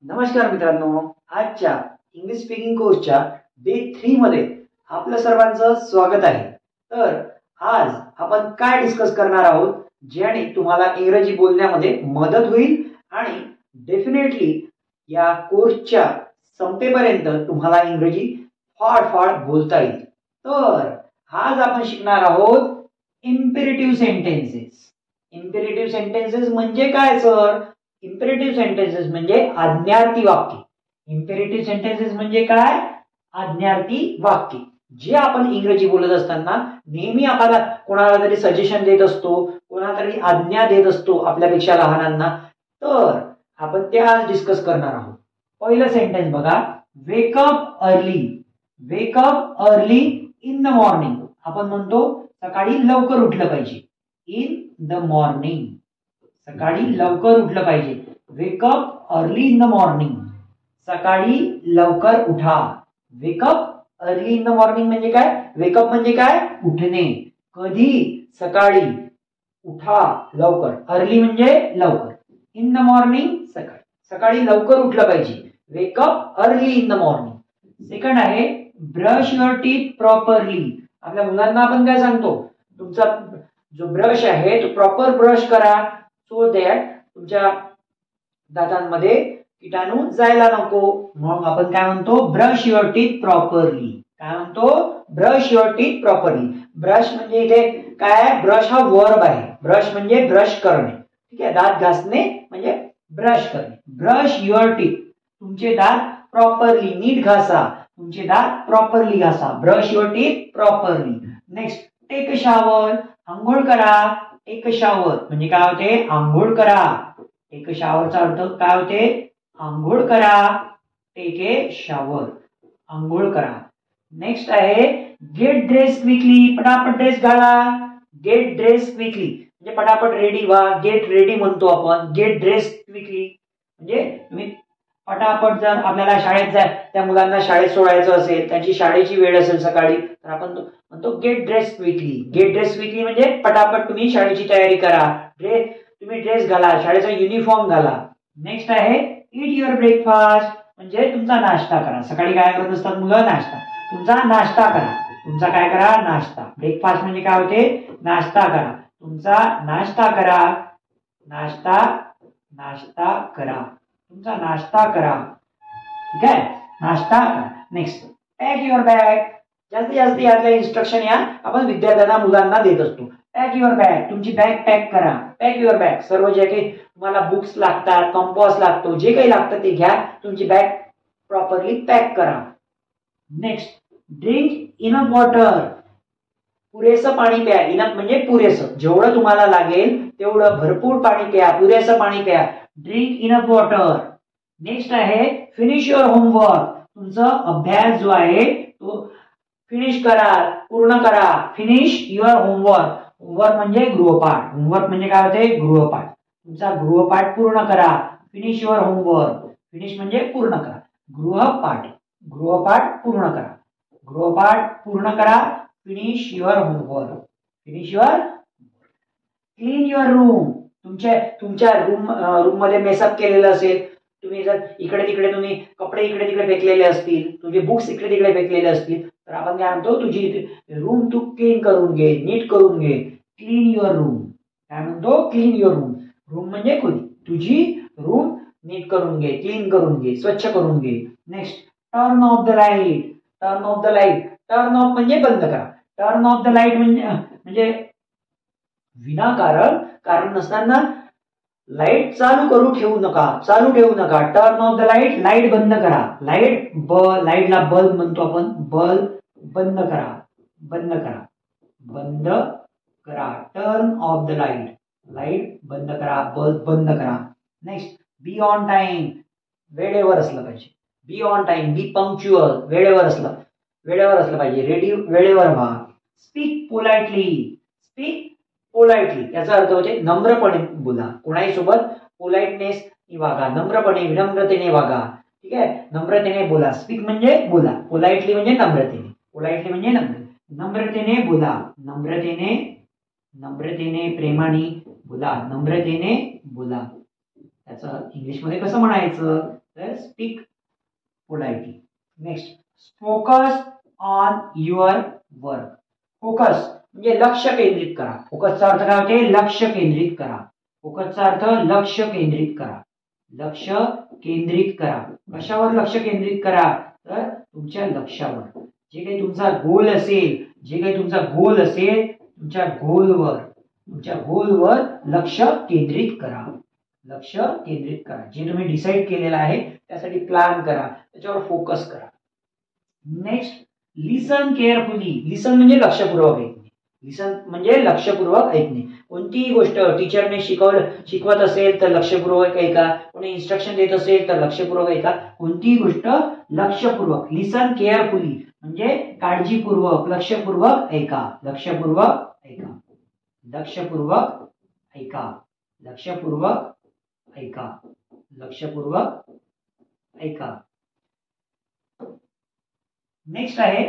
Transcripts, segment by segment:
नमस्कार मित्रांनो, आजच्या इंग्लिश स्पीकिंग कोर्सच्या डे 3 मध्ये आपलं सर्वांचं स्वागत आहे. तर आज आपण काय डिस्कस करणार आहोत ज्याने तुम्हाला इंग्रजी बोलण्यामध्ये मदत होईल आणि डेफिनेटली या कोर्सच्या संपेपर्यंत तुम्हाला इंग्रजी फार बोलता येईल. तर आज आपण शिकणार आहोत इम्पेरेटिव्ह सेंटेन्सेस. इम्पेरेटिव्ह सेंटेन्सेस म्हणजे काय सर? इम्पेरेटिव्ह सेंटेन्सेस म्हणजे आज्ञार्थी वाक्य. इम्पेरेटिव्ह सेंटेन्सेस म्हणजे काय? आज्ञार्थी वाक्य. जे आपण इंग्रजी बोलत असताना नेहमी आपल्याला कोणाला तरी सजेशन देत असतो, कोणाला तरी आज्ञा देत असतो आपल्यापेक्षा लहानांना. तर आपण ते आज डिस्कस करणार आहोत. पहिलं सेंटेन्स बघा, wake up early. Wake up early in the morning. आपण म्हणतो सकाळी लवकर उठलं पाहिजे. इन द मॉर्निंग, सकाळी लवकर उठलं पाहिजे. Wake up early in the morning, सकाळी लवकर उठा. Wake up early in the morning म्हणजे काय? वेकअप म्हणजे काय? उठणे. कधी? सकाळी. उठा लवकर. अर्ली म्हणजे लवकर. इन द मॉर्निंग सकाळी. सकाळी लवकर उठलं पाहिजे. Wake up early in the morning. Second आहे ब्रश युअर टीथ प्रॉपरली. आपल्या मुलांना आपण काय सांगतो? तुमचा जो ब्रश आहे तो प्रॉपर ब्रश करा, सो दॅट तुमच्या दातांमध्ये कीटाणू जायला नको. मग आपण काय म्हणतो? Brush your teeth properly. काय म्हणतो? Brush your teeth properly. Brush म्हणजे इथे काय? ब्रश हा वर्ब आहे. ब्रश म्हणजे ब्रश करणे. ठीक आहे, दात घासणे म्हणजे ब्रश करणे. ब्रश युअर टीथ, तुमचे दात प्रॉपरली, नीट घासा. तुमचे दात प्रॉपरली घासा. Brush your teeth properly. Next, take a shower. आंघोळ करा. टेक अ शावर म्हणजे काय होते? आंघोळ करा. टेक अ शावरचा अर्थ काय होते? आंघोळ करा. टेक ए शावर, आंघोळ करा. नेक्स्ट आहे गेट ड्रेस क्विकली. पटापट ड्रेस घाला. गेट ड्रेस क्विकली म्हणजे पटापट रेडी व्हा. गेट रेडी म्हणतो आपण. गेट ड्रेस क्विकली म्हणजे तुम्ही पटापट, जर आपल्याला शाळेत त्या मुलांना शाळेत सोडायचं असेल, त्यांची शाळेची वेळ असेल सकाळी, तर आपण म्हणतो get dress quickly. Get dress quickly म्हणजे पटापट तुम्ही शाळेची तयारी करा. तुम्ही ड्रेस घाला, शाळेचा युनिफॉर्म घाला. नेक्स्ट आहे ईट युअर ब्रेकफास्ट म्हणजे तुमचा नाश्ता करा. सकाळी काय करत असतात मुलं? नाश्ता. तुमचा नाश्ता करा. तुमचा काय करा? नाश्ता. ब्रेकफास्ट म्हणजे काय होते? नाश्ता करा. तुमचा नाश्ता करा. नाश्ता करा. तुमचा नाश्ता करा. ठीक आहे, नाश्ता करा. Next, pack your bag. जास्तीत जास्त यातल्या इन्स्ट्रक्शन या आपण विद्यार्थ्यांना, मुलांना देत असतो. पॅक युअर बॅग, तुमची बॅग पॅक करा. पॅक युअर बॅग, सर्व जे काही तुम्हाला बुक्स लागतात, कंपास लागतो, जे काही लागतं ते घ्या. तुमची बॅग प्रॉपरली पॅक करा. Next, drink enough water. पुरेसं पाणी प्या. इनफ म्हणजे पुरेसं, जेवढं तुम्हाला लागेल तेवढं भरपूर पाणी प्या. पुरेसं पाणी प्या. Drink enough water. नेक्स्ट आहे फिनिश युअर होमवर्क. तुमचा अभ्यास जो आहे तो फिनिश करा, पूर्ण करा. Finish your homework. होमवर्क म्हणजे गृहपाठ. होमवर्क म्हणजे काय होते? गृहपाठ. तुमचा गृहपाठ पूर्ण करा. Finish your homework. फिनिश म्हणजे पूर्ण करा. गृहपाठ पूर्ण करा. गृहपाठ पूर्ण करा. Finish your homework. Finish your. Clean your room. तुमच्या रूम मध्ये मेसअप केलेलं असेल, तुम्ही जर इकडे तिकडे तुम्ही कपडे इकडे तिकडे फेकलेले असतील, तुझे बुक्स इकडे तिकडे फेकलेले असतील, तर आपण काय म्हणतो? तुझी रूम तू क्लीन करून घे, नीट करून घे. Clean your room. काय म्हणतो? Clean your room. रूम म्हणजे खोली. तुझी रूम नीट करून घे, क्लीन करून घे, स्वच्छ करून घे. Next, turn off the light. Turn off the light. Turn off म्हणजे बंद करा. टर्न ऑफ द लाईट म्हणजे विनाकारण, कारण नसताना लाईट चालू ठेवू नका. Turn off the light, light बंद करा. लाईटला बल्ब म्हणतो आपण. बल्ब बंद करा. Turn off the light, light बंद करा, बल्ब बंद करा. Next, be on time. वेळेवर असलं पाहिजे. Be on time. Be punctual. Ready असलं पाहिजे. रेडी, वेळेवर व्हा. Speak politely. याचा अर्थ होते नम्रपणे बोला. कोणाही सोबत पोलाइटनेस वागा, नम्रपणे, विनम्रतेने वागा. ठीक आहे, नम्रतेने बोला. स्पीक म्हणजे बोला. पोलाइटली म्हणजे नम्रतेने. नम्रतेने बोला. नम्रतेने, प्रेमाने बोला. नम्रतेने बोला. त्याचं इंग्लिश मध्ये कसं म्हणायचं? तर speak politely. Next, focus on your work. Focus म्हणजे लक्ष केंद्रित करा. फोकसचा अर्थ काय होते? लक्ष केंद्रित करा. फोकसचा अर्थ लक्ष केंद्रित करा. लक्ष केंद्रित करा. कशावर लक्ष केंद्रित करा? तर तुमच्या लक्ष्यावर. जे काही तुमचा गोल असेल, तुमच्या गोलवर लक्ष केंद्रित करा. लक्ष केंद्रित करा. जे तुम्ही डिसाईड केलेलं आहे त्यासाठी प्लॅन करा, त्याच्यावर फोकस करा. नेक्स्ट, लिसन केअरफुली. लिसन म्हणजे लक्षपूर्वक ऐकणे. लिसन म्हणजे लक्षपूर्वक ऐकणे. कोणतीही गोष्ट टीचरने शिकवत असेल तर लक्षपूर्वक ऐका. कोणी इन्स्ट्रक्शन देत असेल तर लक्षपूर्वक ऐका. कोणतीही गोष्ट लक्षपूर्वक. लिसन केअरफुली म्हणजे काळजीपूर्वक, लक्षपूर्वक ऐका. लक्षपूर्वक ऐका. लक्षपूर्वक ऐका. लक्षपूर्वक ऐका. लक्षपूर्वक ऐका. नेक्स्ट आहे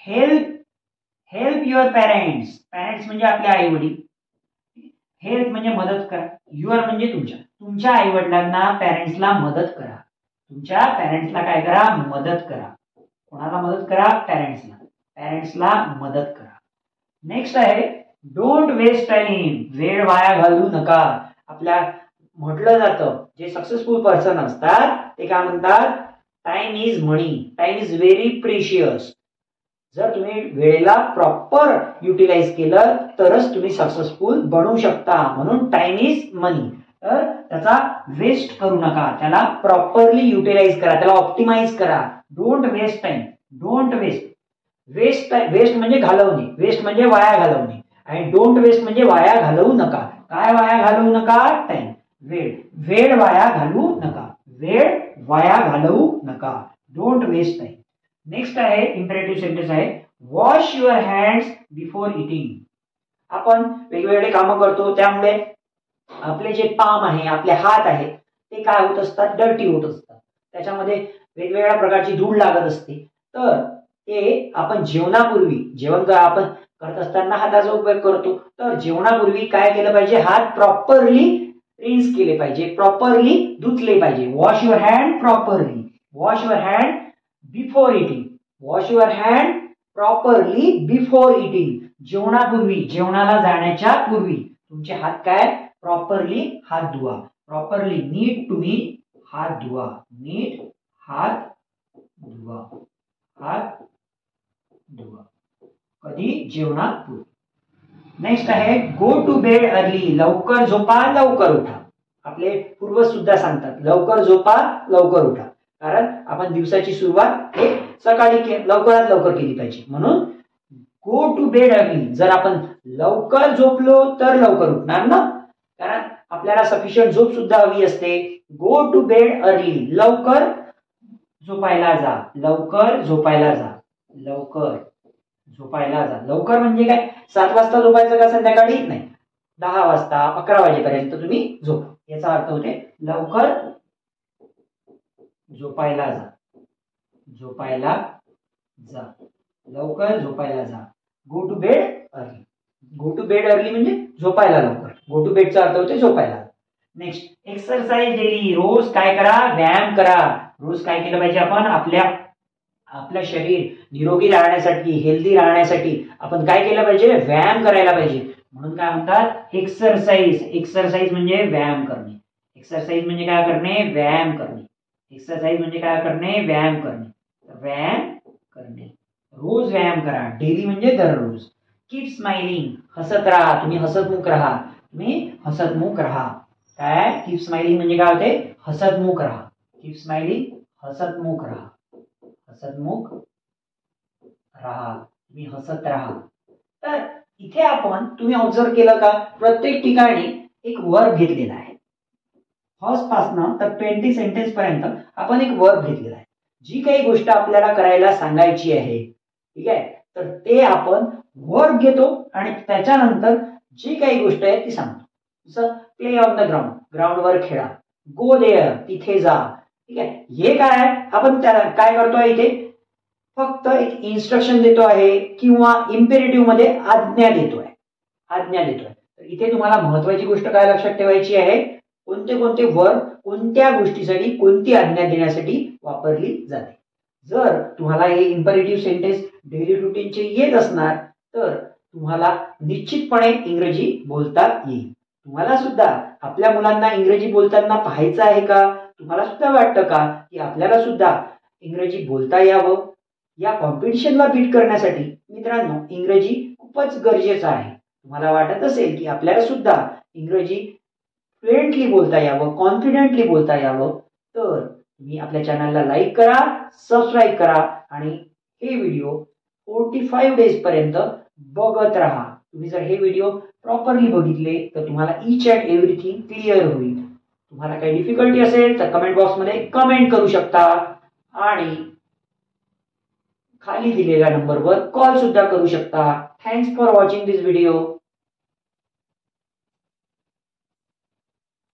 हेल्प युअर पॅरेंट्स. पॅरेंट्स म्हणजे आपले आई वडील. हेल्प म्हणजे मदत करा. युअर म्हणजे तुमच्या आई वडिलांना, पॅरेंट्सला मदत करा. तुमच्या पॅरेंट्सला काय करा? मदत करा. कोणाला मदत करा? पॅरेंट्सला. पॅरेंट्सला मदत करा. नेक्स्ट आहे डोंट वेस्ट टाइम. वेळ वाया घालवू नका. आपल्या म्हटलं जातं, जे सक्सेसफुल पर्सन असतात ते काय म्हणतात? Time is money. Time is very precious. जर तुम्ही वेळेला प्रॉपर युटिलाइज केलं तरच तुम्ही सक्सेसफुल बनवू शकता. म्हणून टाइम इज मनी. तर त्याचा वेस्ट करू नका. त्याला प्रॉपरली युटिलाइज करा. त्याला ऑप्टिमाइज करा. Don't waste time. Don't waste. Waste म्हणजे घालवणे. वेस्ट म्हणजे वाया घालवणे. आणि डोंट वेस्ट म्हणजे वाया घालवू नका. काय वाया घालवू नका? टाइम. वेळ वाया घालवू नका. वेळ वाया घालवू नका. Don't waste time. नेक्स्ट आहे इम्पेरेटिव्ह सेंटेन्स आहे wash your hands before eating. आपण वेगवेगळे कामं करतो त्यामुळे आपले जे पाम आहे, आपले हात आहे ते काय होत असतात? डर्टी होत असतात. त्याच्यामध्ये वेगवेगळ्या प्रकारची धूळ लागत असते. तर ते आपण जेवण आपण करत असताना हाताचा उपयोग करतो. तर जेवणापूर्वी काय केलं पाहिजे? हात प्रॉपरली रिन्स केले पाहिजे, प्रॉपरली धुतले पाहिजे. Wash your hand properly. Wash your hand before eating. Wash your hand properly before eating. जेवणापूर्वी, जेवणाला जाण्याच्या पूर्वी तुमचे हात काय? प्रॉपरली हात धुवा. प्रॉपरली नीट तुम्ही हात धुवा. नीट हात धुवा. हात धुवा. कधी? जेवणापूर्वी. नेक्स्ट आहे गो टू बेड अर्ली. लवकर झोपा, लवकर उठा. आपले पूर्वज सुद्धा सांगतात लवकर झोपा, लवकर उठा. कारण आपण दिवसाची सुरुवात हे सकाळी लवकरात लवकर केली पाहिजे. म्हणून गो टू बेड अर्ली. जर आपण लवकर झोपलो तर लवकर उठणार ना. कारण आपल्याला सफिशियंट झोप सुद्धा हवी असते. Go to bed early. लवकर झोपायला जा. लवकर झोपायला जा. लवकर झोपायला जा. लवकर म्हणजे काय? 7 वाजता झोपायचं का संध्याकाळी? नाही, 10 वाजता 11 वाजेपर्यंत तुम्ही झोपा. याचा अर्थ होते लवकर झोपायला जा. झोपायला जा. लवकर झोपायला जा. Go to bed early. Go to bed early म्हणजे झोपायला लवकर. गो टू बेडचा अर्थ होते झोपायला. Next exercise daily. रोज काय करा? व्यायाम करा. रोज काय केलं पाहिजे? आपण आपलं शरीर निरोगी राहण्यासाठी, हेल्दी राहण्यासाठी आपण काय केलं पाहिजे? व्यायाम करायला पाहिजे. म्हणून काय म्हणतात? एक्सरसाइज. एक्सरसाइज म्हणजे व्यायाम करणे. एक्सरसाइज म्हणजे काय करणे? व्यायाम करणे. एक्सरसाइज म्हणजे काय करणे? व्यायाम करणे. व्यायाम करणे. रोज व्यायाम करा. डेली म्हणजे दररोज. Keep smiling. हसत राहा. तुम्ही हसतमुख राहा. तुम्ही हसतमुख राहा. काय? कीप स्माइलिंग म्हणजे काय होते? हसतमुख राहा. Keep smiling. हसतमुख राहा. हसतमुख राहा. तुम्ही हसत राहा. तर इथे आपण तुम्ही ऑब्झर्व केलं का? प्रत्येक ठिकाणी एक वर्ब घेतलेला आहे. फर्स्ट पासून तर 20 सेंटेन्स पर्यंत आपण एक वर्ब घेतलेला आहे. जी काही गोष्ट आपल्याला करायला सांगायची आहे, ठीक आहे, तर ते आपण वर्ब घेतो आणि त्याच्यानंतर जी काही गोष्ट आहे ती सांगतो. जसं प्ले ऑन द ग्राउंड. ग्राउंडवर खेळा. Go there. तिथे जा. ठीक आहे. हे काय आहे? आपण काय करतोय इथे? फक्त एक इन्स्ट्रक्शन देतो आहे किंवा इम्पेरेटिव्ह मध्ये आज्ञा देतोय. आज्ञा देतोय. तर इथे तुम्हाला महत्वाची गोष्ट काय लक्षात ठेवायची आहे? कोणते कोणते वर्ब कोणत्या गोष्टीसाठी कोणती आज्ञा देण्यासाठी वापरली जाते. जर तुम्हाला हे इम्परेटिव्ह सेंटेन्स डेली रुटीनचे येत असणार तर तुम्हाला निश्चितपणे इंग्रजी बोलता येईल. तुम्हाला सुद्धा आपल्या मुलांना इंग्रजी बोलताना पाहायचं आहे का? तुम्हाला सुद्धा वाटतं का की आपल्याला सुद्धा इंग्रजी बोलता यावं? या कॉम्पिटिशनला बीट करण्यासाठी मित्रांनो इंग्रजी खूपच गरजेचं आहे. तुम्हाला वाटत असेल की आपल्याला सुद्धा इंग्रजी फ्लुएंटली बोलता यावं, कॉन्फिडेंटली बोलता यावं, तर तुम्ही आपल्या चॅनलला लाईक करा, सबस्क्राईब करा आणि हे व्हिडिओ 45 डेज पर्यंत बघत राहा. तुम्ही जर हे व्हिडिओ प्रॉपरली बघितले तर तुम्हाला ईच अँड एव्हरीथिंग क्लिअर होईल. तुम्हाला काही डिफिकल्टी असेल तर कमेंट बॉक्समध्ये कमेंट करू शकता आणि खाली दिलेल्या नंबरवर कॉल सुद्धा करू शकता. Thanks for watching this video.